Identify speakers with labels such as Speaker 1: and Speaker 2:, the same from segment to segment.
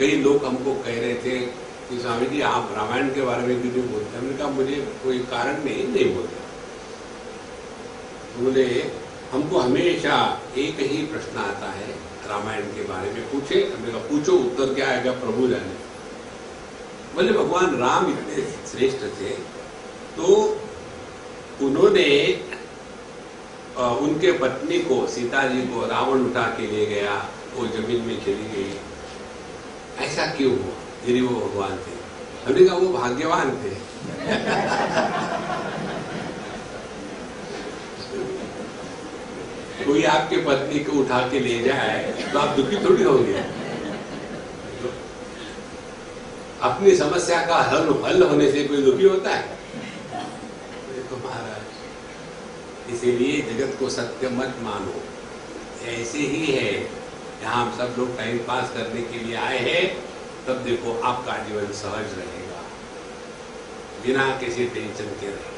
Speaker 1: कई लोग हमको कह रहे थे कि स्वामी जी आप रामायण के बारे में क्यों नहीं बोलते। हमने कहा मुझे कोई कारण नहीं बोलता। बोले हमको हमेशा एक ही प्रश्न आता है रामायण के बारे में, पूछे। हमने कहा पूछो, उत्तर क्या आएगा प्रभु जाने। बोले भगवान राम इतने श्रेष्ठ थे तो उन्होंने उनके पत्नी को, सीता जी को रावण उठा के ले गया, वो जमीन में चली गई, ऐसा क्यों हुआ यदि वो भगवान थे। हमने कहा वो भाग्यवान थे। कोई आपके पत्नी को उठा के ले जाए तो आप दुखी थोड़ी होंगे। अपनी समस्या का हल होने से कोई दुखी होता है? देखो महाराज, इसीलिए जगत को सत्य मत मानो। ऐसे ही है, यहाँ हम सब लोग टाइम पास करने के लिए आए हैं, तब देखो आपका जीवन सहज रहेगा, बिना किसी टेंशन के रहेगा।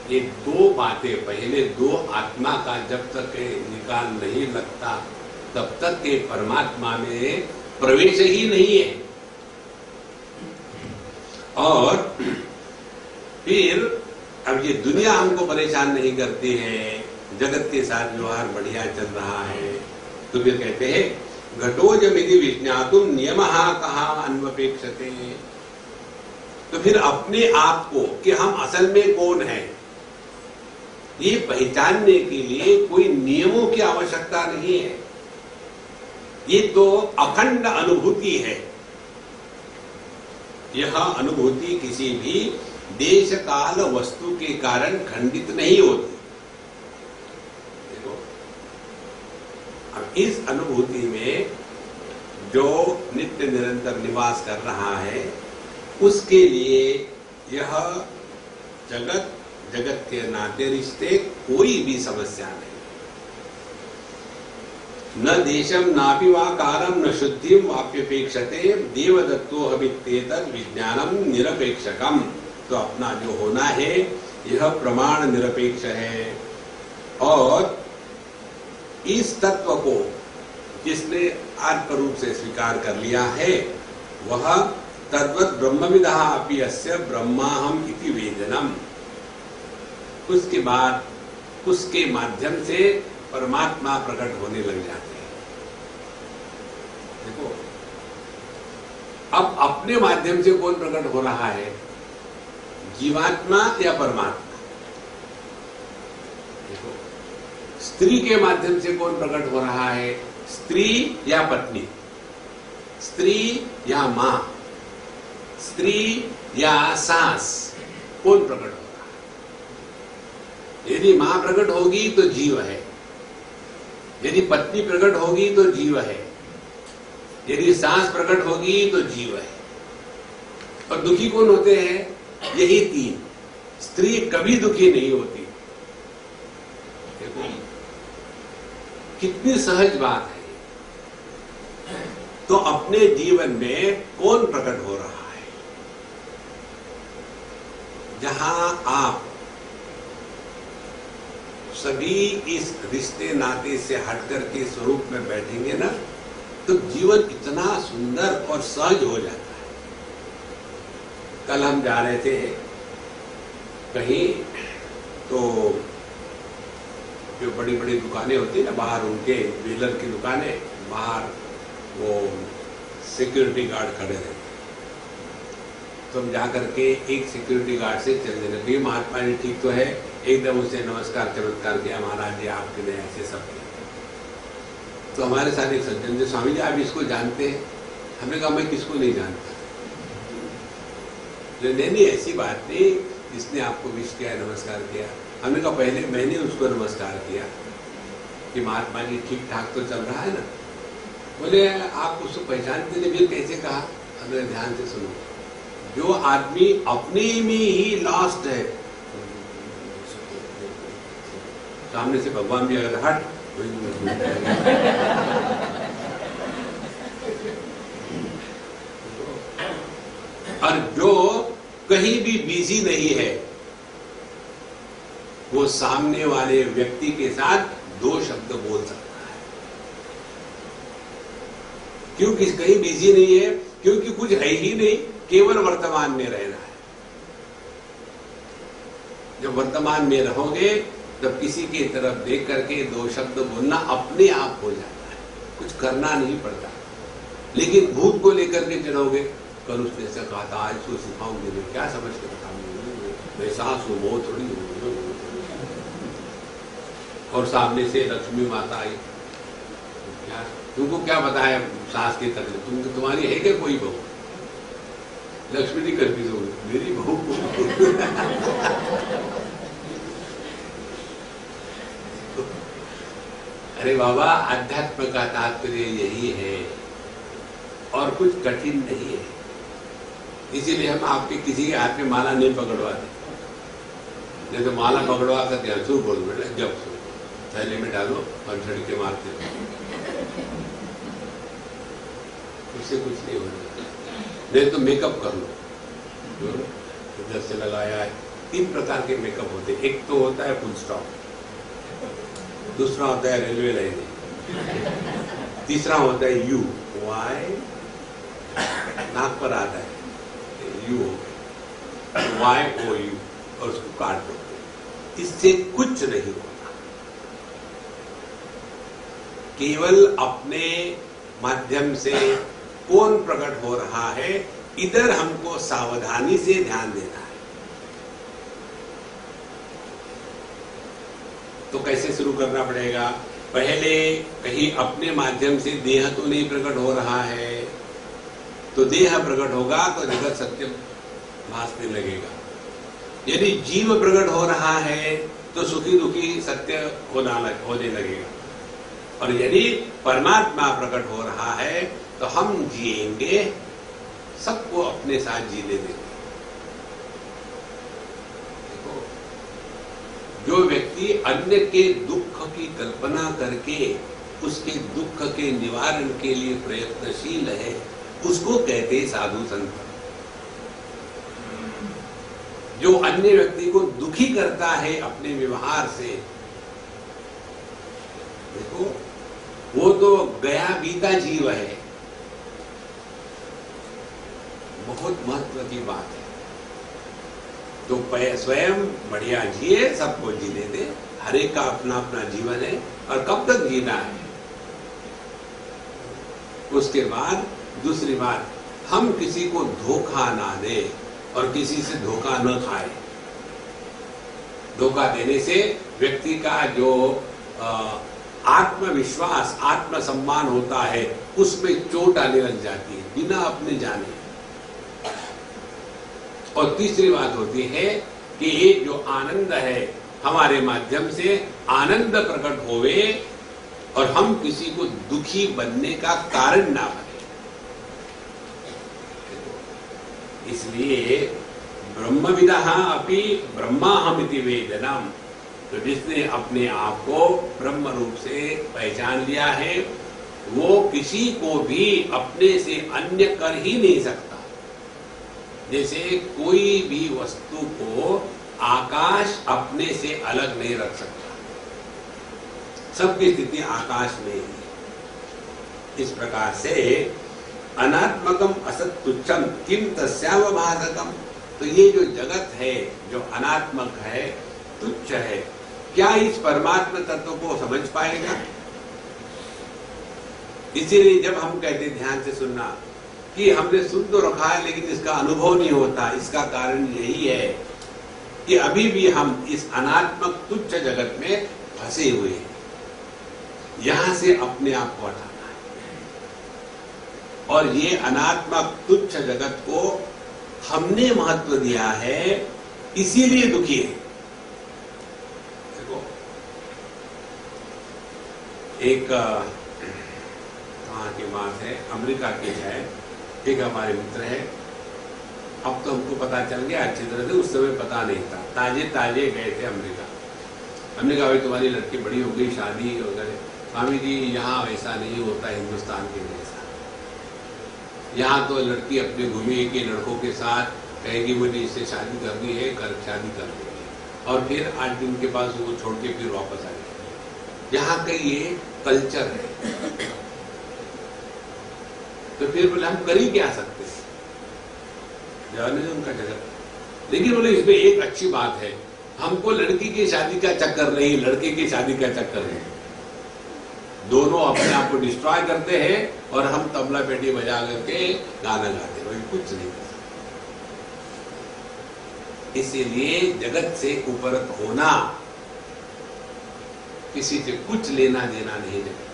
Speaker 1: ये दो बातें, पहले दो आत्मा का जब तक निकाल नहीं लगता तब तक के परमात्मा में प्रवेश ही नहीं है। और फिर अब ये दुनिया हमको परेशान नहीं करती है, जगत के साथ व्यवहार बढ़िया चल रहा है, तो फिर कहते हैं घटोजमिति विज्ञातुम नियमः कहा अन्वपेक्षते। तो फिर अपने आप को कि हम असल में कौन है, ये पहचानने के लिए कोई नियमों की आवश्यकता नहीं है। ये तो अखंड अनुभूति है। यह अनुभूति किसी भी देश काल वस्तु के कारण खंडित नहीं होती। देखो, अब इस अनुभूति में जो नित्य निरंतर निवास कर रहा है, उसके लिए यह जगत, जगत के नाते रिश्ते, कोई भी समस्या नहीं। न देशम नापि वा कारम न शुद्धिम वाप्यपेक्षते देवदत्तो हवित्येतद् विज्ञानम निरपेक्षकम। तो अपना जो होना है यह प्रमाण निरपेक्ष है। और इस तत्व को जिसने आत्म रूप से स्वीकार कर लिया है, वह तद्वत् ब्रह्मविदः अपि अस्य ब्रह्माहम इति वेदनम। उसके बाद उसके माध्यम से परमात्मा प्रकट होने लग जाते हैं। देखो, अब अपने माध्यम से कौन प्रकट हो रहा है, जीवात्मा या परमात्मा? देखो, स्त्री के माध्यम से कौन प्रकट हो रहा है, स्त्री या पत्नी, स्त्री या मां, स्त्री या सास, कौन प्रकट हो रहा है? यदि मां प्रकट होगी तो जीव है, यदि पत्नी प्रकट होगी तो जीव है, यदि सास प्रकट होगी तो जीव है। और दुखी कौन होते हैं? यही तीन। स्त्री कभी दुखी नहीं होती। देखो कितनी सहज बात है। तो अपने जीवन में कौन प्रकट हो रहा है? जहां आप सभी इस रिश्ते नाते से हटकर के स्वरूप में बैठेंगे ना, तो जीवन इतना सुंदर और सहज हो जाता है। कल हम जा रहे थे कहीं, तो जो बड़ी बड़ी दुकानें होती है ना बाहर, उनके व्हीलर की दुकानें, बाहर वो सिक्योरिटी गार्ड खड़े रहते। तो हम जाकर के एक सिक्योरिटी गार्ड से चल देने लगे, महात्मा जी ठीक तो है, एकदम उसे नमस्कार चमत्कार किया, महाराज जी आपके लिए ऐसे सब। तो हमारे साथ एक सज्जन जी, स्वामी जी आप इसको जानते हैं? हमने कहा मैं किसको नहीं जानता। नहीं ऐसी बात नहीं, जिसने आपको विश किया, नमस्कार किया। हमने कहा पहले मैंने उसको नमस्कार किया कि महात्मा जी ठीक ठाक तो चल रहा है ना। बोले आप उसको पहचानते नहीं, फिर कैसे कहा? हमने ध्यान से सुनो, जो आदमी अपने में ही लास्ट है, सामने से भगवान भी अगर हट, और जो कहीं भी बिजी नहीं है, वो सामने वाले व्यक्ति के साथ दो शब्द बोल सकता है। क्यों कहीं बिजी नहीं है? क्योंकि कुछ है ही नहीं, केवल वर्तमान में रहना है। जब वर्तमान में रहोगे तब किसी की तरफ देख करके दो शब्द बोलना अपने आप हो जाता है, कुछ करना नहीं पड़ता। लेकिन भूत को लेकर के चलोगे, कल उसने ऐसा कहा था, आज उसको सिखाऊंगे, मैं क्या समझ के बताऊंगी, मैं सास हूं, वो थोड़ी हूं। और सामने से लक्ष्मी माता आई, क्या तुमको क्या बताया सास की तकलीफ? तुम्हारी है क्या कोई बहू? लक्ष्मी जी करती हो मेरी बहू अरे बाबा, अध्यात्म का तात्पर्य यही है और कुछ कठिन नहीं है। इसीलिए हम आपके किसी के हाथ में माला नहीं पकड़वाते। नहीं तो माला पकड़वा कर ध्यान शुरू बोल बेटा, जब थैले में डालो और झड़के मारते हो, उससे कुछ नहीं होना। नहीं तो मेकअप कर लो, इधर से लगाया है। 3 प्रकार के मेकअप होते हैं। एक तो होता है फुल स्टॉप, दूसरा होता है रेलवे लाइन, तीसरा होता है यू, वाई नाक पर आता है यू, वाई ओ यू, और उसको काट दो। इससे कुछ नहीं होता, केवल अपने माध्यम से कौन प्रकट हो रहा है, इधर हमको सावधानी से ध्यान देना है। तो कैसे शुरू करना पड़ेगा? पहले कहीं अपने माध्यम से देह तो नहीं प्रकट हो रहा है, तो देह प्रकट होगा तो जगत सत्य भासने लगेगा। यदि जीव प्रकट हो रहा है तो सुखी दुखी सत्य होने लगेगा। और यदि परमात्मा प्रकट हो रहा है तो हम जिएंगे, सबको अपने साथ जीने देंगे। देखो, जो व्यक्ति अन्य के दुख की कल्पना करके उसके दुख के निवारण के लिए प्रयत्नशील है, उसको कहते साधु संत। जो अन्य व्यक्ति को दुखी करता है अपने व्यवहार से, देखो वो तो गया बीता जीव है। बहुत महत्व की बात है। तो स्वयं बढ़िया जिए, सबको जीने दे। हर एक का अपना अपना जीवन है और कब तक जीना है। उसके बाद दूसरी बात, हम किसी को धोखा ना दे और किसी से धोखा न खाए। धोखा देने से व्यक्ति का जो आत्मविश्वास, आत्मसम्मान होता है, उसमें चोट आने लग जाती है बिना अपने जाने। और तीसरी बात होती है कि ये जो आनंद है, हमारे माध्यम से आनंद प्रकट होवे और हम किसी को दुखी बनने का कारण ना बने। इसलिए ब्रह्मविदः अपि ब्रह्माहमिति वेदनम, तो जिसने अपने आप को ब्रह्म रूप से पहचान लिया है, वो किसी को भी अपने से अन्य कर ही नहीं सकता। जैसे कोई भी वस्तु को आकाश अपने से अलग नहीं रख सकता, सबकी स्थिति आकाश में ही। इस प्रकार से अनात्मकम असत तुच्छम किम तस्यावभासकम, तो ये जो जगत है, जो अनात्मक है, तुच्छ है, क्या इस परमात्मा तत्व को समझ पाएगा? इसीलिए जब हम कहते ध्यान से सुनना कि हमने सुन तो रखा है लेकिन इसका अनुभव नहीं होता, इसका कारण यही है कि अभी भी हम इस अनात्मक तुच्छ जगत में फंसे हुए हैं। यहां से अपने आप को हटाना है और ये अनात्मक तुच्छ जगत को हमने महत्व दिया है, इसीलिए दुखी है। देखो, एक कहाँ की बात है, अमेरिका की है, एक हमारे मित्र है। अब तो हमको पता चल गया अच्छी तरह से, उस समय पता नहीं था। ताजे ताजे गए थे अमेरिका। हमने कहा भाई तुम्हारी लड़की बड़ी हो गई, शादी वगैरह। स्वामी जी यहाँ वैसा नहीं होता हिंदुस्तान के जैसा। यहाँ तो लड़की अपने घूमी के लड़कों के साथ कहेगी मुझे इससे शादी करनी है, कर शादी कर देगी और फिर 8 दिन के बाद वो छोड़ के फिर वापस आ जाएगी। यहाँ का ये कल्चर है। तो फिर बोले हम कर ही क्या सकते हैं, जर्नलिज्म का जगत। लेकिन बोले इसमें एक अच्छी बात है, हमको लड़की की शादी का चक्कर नहीं, लड़के की शादी का चक्कर नहीं। दोनों अपने आप को डिस्ट्रॉय करते हैं और हम तबला पेटी बजा करके गाना गाते हैं, कुछ नहीं कर सकते। इसीलिए जगत से उपरत होना, किसी से कुछ लेना देना नहीं जगत।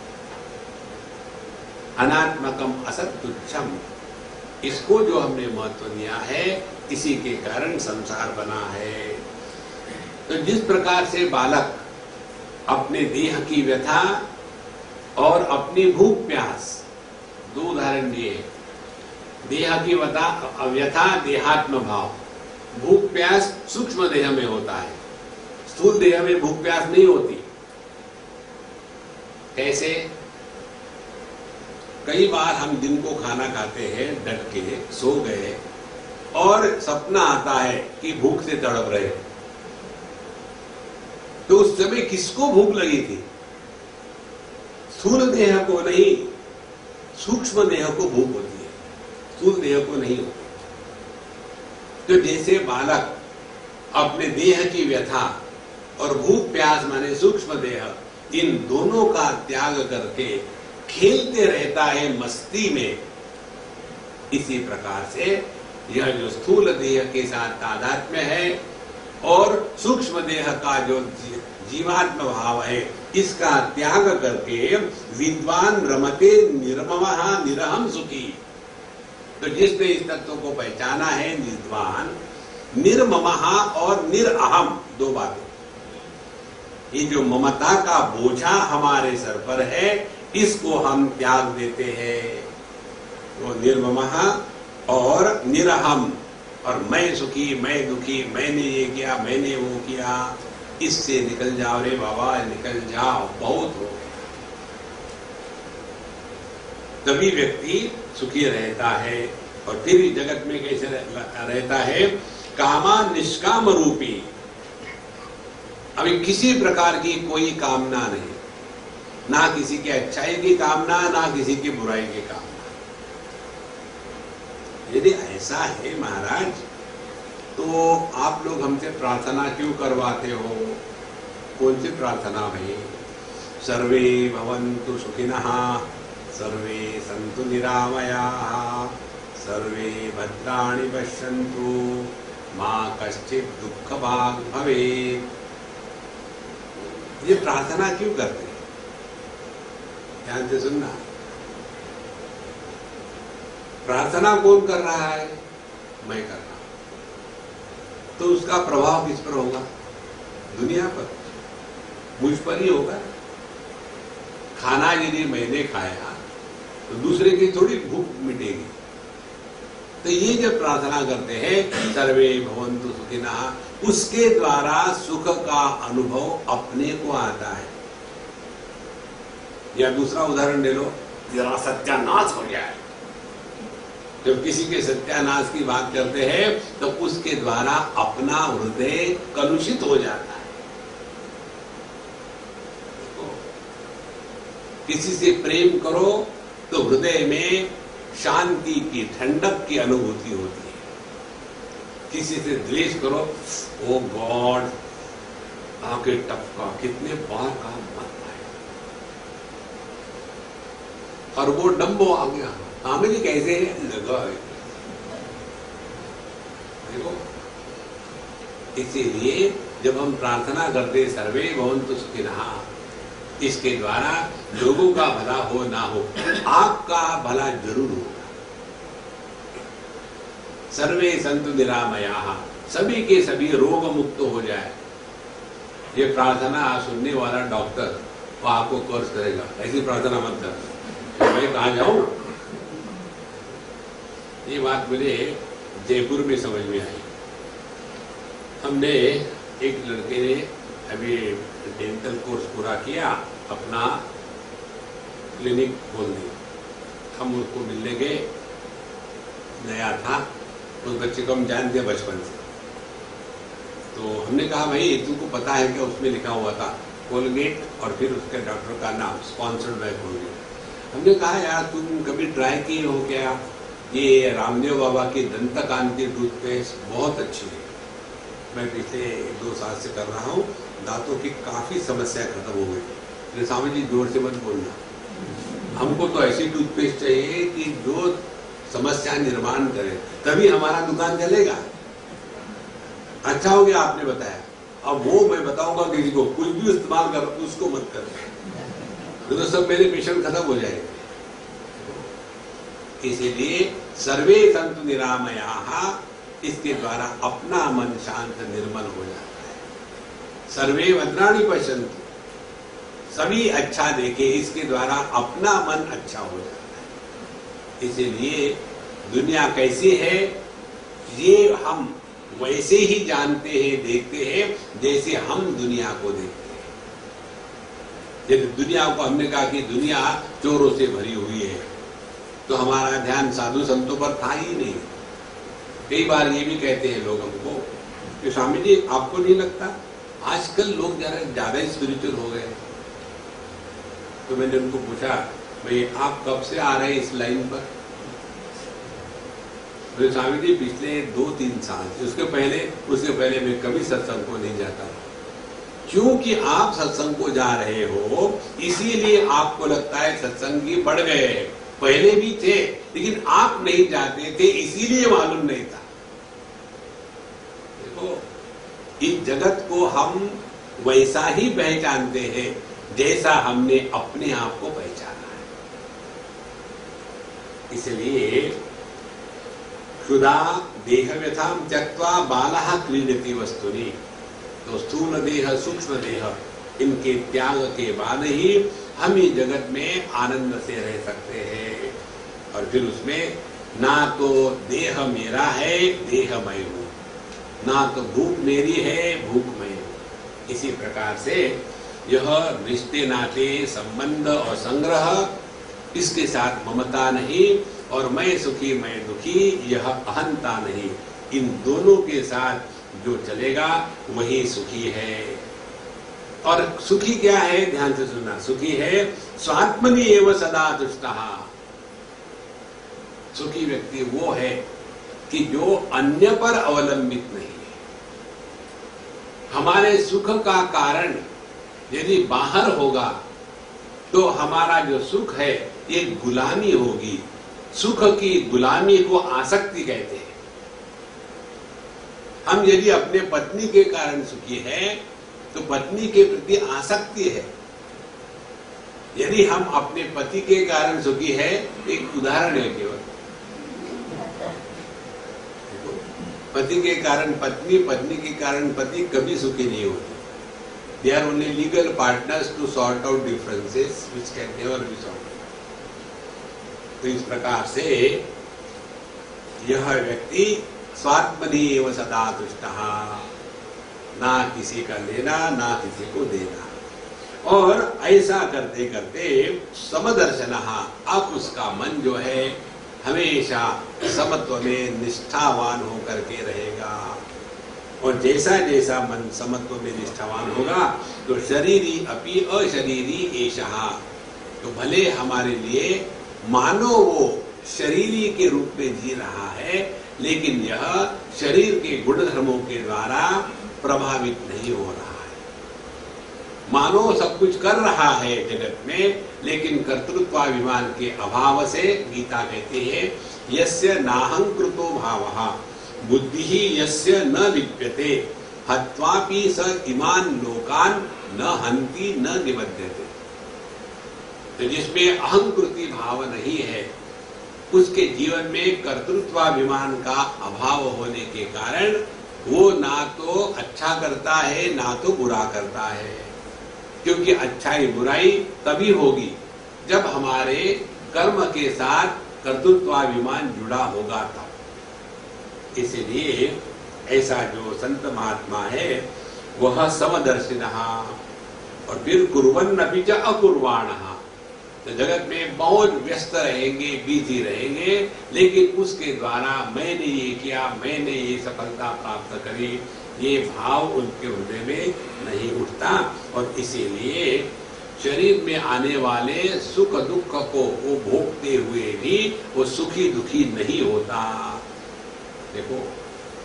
Speaker 1: अनात्मकम असत तुच्छम, इसको जो हमने महत्व दिया है, इसी के कारण संसार बना है। तो जिस प्रकार से बालक अपने देह की व्यथा और अपनी भूख प्यास, दो उदाहरण दिए। देह की व्यथा देहात्म भाव, भूख प्यास सूक्ष्म देह में होता है, स्थूल देह में भूख प्यास नहीं होती। कैसे? कई बार हम दिन को खाना खाते हैं, डट के सो गए और सपना आता है कि भूख से तड़प रहे, तो उस समय किसको भूख लगी थी? स्थूल देह को नहीं, सूक्ष्म देह को भूख होती है, स्थूल देह को नहीं होती। तो जैसे बालक अपने देह की व्यथा और भूख प्यास माने सूक्ष्म देह, इन दोनों का त्याग करके खेलते रहता है मस्ती में, इसी प्रकार से यह जो स्थूल देह के साथ तादात्म्य है और सूक्ष्म देह का जो जीवात्म भाव है, इसका त्याग करके विद्वान रमते निर्ममः निरहम सुखी। तो जिसने इस तत्व को पहचाना है, विद्वान, निर्ममः और निरअहम, दो बातें। ये जो ममता का बोझा हमारे सर पर है, इसको हम त्याग देते हैं। वो निर्ममः और निरहम, और मैं सुखी, मैं दुखी, मैंने ये किया, मैंने वो किया, इससे निकल जाओ रे बाबा, निकल जाओ, बहुत हो गया। तभी व्यक्ति सुखी रहता है। और फिर जगत में कैसे रहता है? कामा निष्काम रूपी, अभी किसी प्रकार की कोई कामना नहीं, ना किसी की अच्छाई की कामना, ना किसी की बुराई की कामना। यदि ऐसा है महाराज, तो आप लोग हमसे प्रार्थना क्यों करवाते हो? कौन सी प्रार्थना भाई? सर्वे भवन्तु सुखिनः, सर्वे सन्तु निरामयाः, सर्वे भद्राणि पश्यन्तु, मा कश्चित् दुःखभाग् भवेत्। ये प्रार्थना क्यों करते हैं? ध्यान से सुनना। प्रार्थना कौन कर रहा है? मैं कर रहा हूं। तो उसका प्रभाव किस पर होगा? दुनिया पर, मुझ पर ही होगा। खाना यदि मैंने खाया तो दूसरे की थोड़ी भूख मिटेगी। तो ये जब प्रार्थना करते हैं सर्वे भवन्तु सुखिनः, उसके द्वारा सुख का अनुभव अपने को आता है। या दूसरा उदाहरण ले लो, जरा सत्यानाश हो जाए, जब किसी के सत्यानाश की बात करते हैं तो उसके द्वारा अपना हृदय कलुषित हो जाता है। किसी से प्रेम करो तो हृदय में शांति की, ठंडक की अनुभूति होती है। किसी से द्वेष करो, ओ गॉड, आके टपका, कितने बार का मत आए, और वो डम्बो आ गया, हमें भी कैसे लगा। देखो, इसीलिए जब हम प्रार्थना करते सर्वे भवन्तु सुखिनः, इसके द्वारा लोगों का भला हो ना हो, आपका भला जरूर होगा। सर्वे सन्तु निरामयाः, सभी के सभी रोग मुक्त हो जाए। ये प्रार्थना सुनने वाला डॉक्टर वो आपको कोर्स करेगा, ऐसी प्रार्थना मत कर, मैं कहाँ जाऊं। ये बात मुझे जयपुर में समझ में आई। हमने एक लड़के ने अभी डेंटल कोर्स पूरा किया, अपना क्लिनिक खोल दिया। हम उसको मिलने गए, नया था, उस बच्चे को हम जानते हैं बचपन से। तो हमने कहा भाई तुमको पता है क्या उसमें लिखा हुआ था कोलगेट और फिर उसके डॉक्टर का नाम, स्पॉन्सर्ड बाय कोलगेट। हमने कहा यार तुम कभी ट्राई किए हो क्या, ये रामदेव बाबा की दंतकांति टूथपेस्ट बहुत अच्छी है, मैं पिछले 2 साल से कर रहा हूँ, दांतों की काफी समस्या खत्म हो गई। स्वामी जी जोर से मत बोलना, हमको तो ऐसी टूथपेस्ट चाहिए कि जो समस्या निर्माण करे, तभी हमारा दुकान चलेगा। अच्छा हो गया आपने बताया, अब वो मैं बताऊंगा किसी को, कुछ भी इस्तेमाल कर उसको मत कर, तो सब मेरे पेशेंट खत्म हो जाएंगे। इसीलिए सर्वे संतु निरामयाः, इसके द्वारा अपना मन शांत निर्मल हो जाता है। सर्वे भद्राणि पश्यन्तु, सभी अच्छा देखे, इसके द्वारा अपना मन अच्छा हो जाता है। इसीलिए दुनिया कैसी है ये हम वैसे ही जानते हैं, देखते हैं जैसे हम दुनिया को देखते हैं। जब दुनिया को हमने कहा कि दुनिया चोरों से भरी हुई है, तो हमारा ध्यान साधु संतों पर था ही नहीं। कई बार ये भी कहते हैं लोग हमको कि स्वामी जी आपको नहीं लगता आजकल लोग जरा ज्यादा स्पिरिचुअल हो गए? तो मैंने उनको पूछा, भाई आप कब से आ रहे हैं इस लाइन पर? तो स्वामी जी पिछले 2-3 साल, उसके पहले मैं कभी सत्संग को नहीं जाता। क्योंकि आप सत्संग को जा रहे हो इसीलिए आपको लगता है सत्संगी बढ़ गए हैं, पहले भी थे लेकिन आप नहीं जाते थे इसीलिए मालूम नहीं था। देखो, इस जगत को हम वैसा ही पहचानते हैं जैसा हमने अपने आप को पहचाना है। इसलिए क्षुधा देह व्यथाम त्यक्त्वा बालः क्रीडति वस्तुनि, तो स्थूल देह सूक्ष्म देह इनके त्याग के बाद ही हम इस जगत में आनंद से रह सकते हैं। और फिर उसमें ना तो देह मेरा है, देह मैं हूं, ना तो भूख मेरी है, भूख मैं हूं। इसी प्रकार से यह रिश्ते नाते संबंध और संग्रह, इसके साथ ममता नहीं, और मैं सुखी मैं दुखी यह अहंता नहीं, इन दोनों के साथ जो चलेगा वही सुखी है। और सुखी क्या है, ध्यान से सुनना, सुखी है स्वात्मनि एव सदा तुष्टः। सुखी व्यक्ति वो है कि जो अन्य पर अवलंबित नहीं है। हमारे सुख का कारण यदि बाहर होगा तो हमारा जो सुख है ये गुलामी होगी। सुख की गुलामी को आसक्ति कहते हैं। हम यदि अपने पत्नी के कारण सुखी हैं तो पत्नी के प्रति आसक्ति है। यदि हम अपने पति के कारण सुखी है, एक उदाहरण है केवल, पति के कारण पत्नी, पत्नी के कारण पति कभी सुखी नहीं होते। They are only legal partners to sort out differences which can never be sorted. तो इस प्रकार से यह व्यक्ति स्वात्मनि एव सदा तुष्टः, ना किसी का लेना ना किसी को देना। और ऐसा करते करते समदर्शनः, अब उसका मन जो है हमेशा समत्व में निष्ठावान होकर के रहेगा। और जैसा जैसा मन समत्व में निष्ठावान होगा तो शरीरी अपि अशरीरी एषः, तो भले हमारे लिए मानो वो शरीरी के रूप में जी रहा है, लेकिन यह शरीर के गुण धर्मों के द्वारा प्रभावित नहीं हो रहा है। मानो सब कुछ कर रहा है जगत में, लेकिन कर्तृत्वाभिमान के अभाव से गीता कहती है यस्य नाहंकृतो भावः बुद्धि यस्य न लिप्यते हत्वापि स इमान लोकान न हंति न निबध्यते। तो जिसमें अहंकृति भाव नहीं है, उसके जीवन में कर्तृत्वाभिमान का अभाव होने के कारण वो ना तो अच्छा करता है ना तो बुरा करता है। क्योंकि अच्छाई बुराई तभी होगी जब हमारे कर्म के साथ कर्तृत्वाभिमान जुड़ा होगा तब। इसलिए ऐसा जो संत महात्मा है वह समदर्शिनः, और फिर कुर्वन्नपि च अकुर्वाणः, तो जगत में बहुत व्यस्त रहेंगे, बिजी रहेंगे, लेकिन उसके द्वारा मैंने ये किया, मैंने ये सफलता प्राप्त करी, ये भाव उनके हृदय में नहीं उठता। और इसीलिए शरीर में आने वाले सुख दुख को वो भोगते हुए भी वो सुखी दुखी नहीं होता। देखो,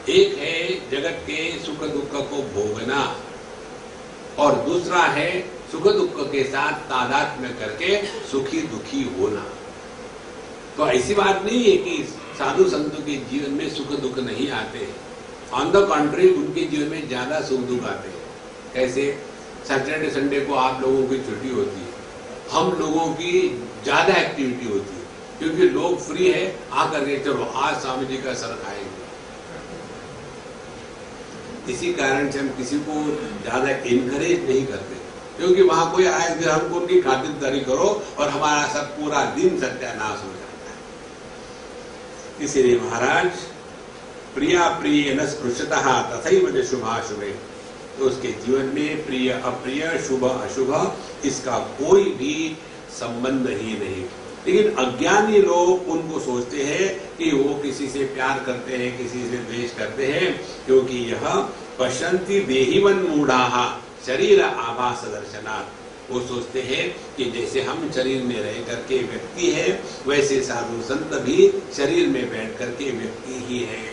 Speaker 1: एक है जगत के सुख दुख को भोगना और दूसरा है सुख दुख के साथ तादात्म्य करके सुखी दुखी होना। तो ऐसी बात नहीं है कि साधु संतों के जीवन में सुख दुख नहीं आते। ऑन द कॉन्ट्री उनके जीवन में ज्यादा सुख दुख आते हैं। कैसे? सैटरडे संडे को आप लोगों की छुट्टी होती है, हम लोगों की ज्यादा एक्टिविटी होती है, क्योंकि लोग फ्री है, आकर के चलो आज स्वामी जी का सर खाएंगे। इसी कारण से हम किसी को ज्यादा इनकरेज नहीं करते, क्योंकि वहां कोई आए फिर हमको उनकी खातिरदारी करो और हमारा सब पूरा दिन सत्यानाश हो जाता है। इसीलिए महाराज प्रिया प्रिय न स्पृशतः तथैव शुभाशुभे, तो उसके जीवन में प्रिय अप्रिय शुभ अशुभ इसका कोई भी संबंध ही नहीं। लेकिन अज्ञानी लोग उनको सोचते हैं कि वो किसी से प्यार करते हैं, किसी से द्वेष करते हैं, क्योंकि यह पश्यन्ति देहिवन मूढ़ाः शरीर आभास दर्शनात्। वो सोचते हैं कि जैसे हम शरीर में रह करके व्यक्ति है, वैसे साधु संत भी शरीर में बैठ करके व्यक्ति ही है।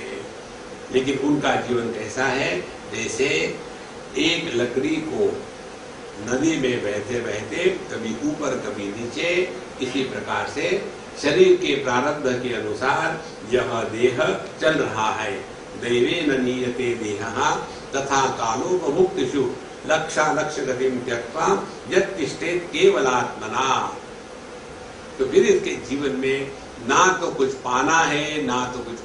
Speaker 1: लेकिन उनका जीवन कैसा है? जैसे एक लकड़ी को नदी में बहते बहते कभी ऊपर कभी नीचे, इसी प्रकार से शरीर के प्रारब्ध के अनुसार यह देह चल रहा है। दैवेन नीयते देहः तथा कालोपमुक्तिषु लक्ष्य गतिम त्यक्त्वा यत्तिष्ठेत् केवलात्मना। तो फिर इसके जीवन में ना तो कुछ पाना है, ना तो कुछ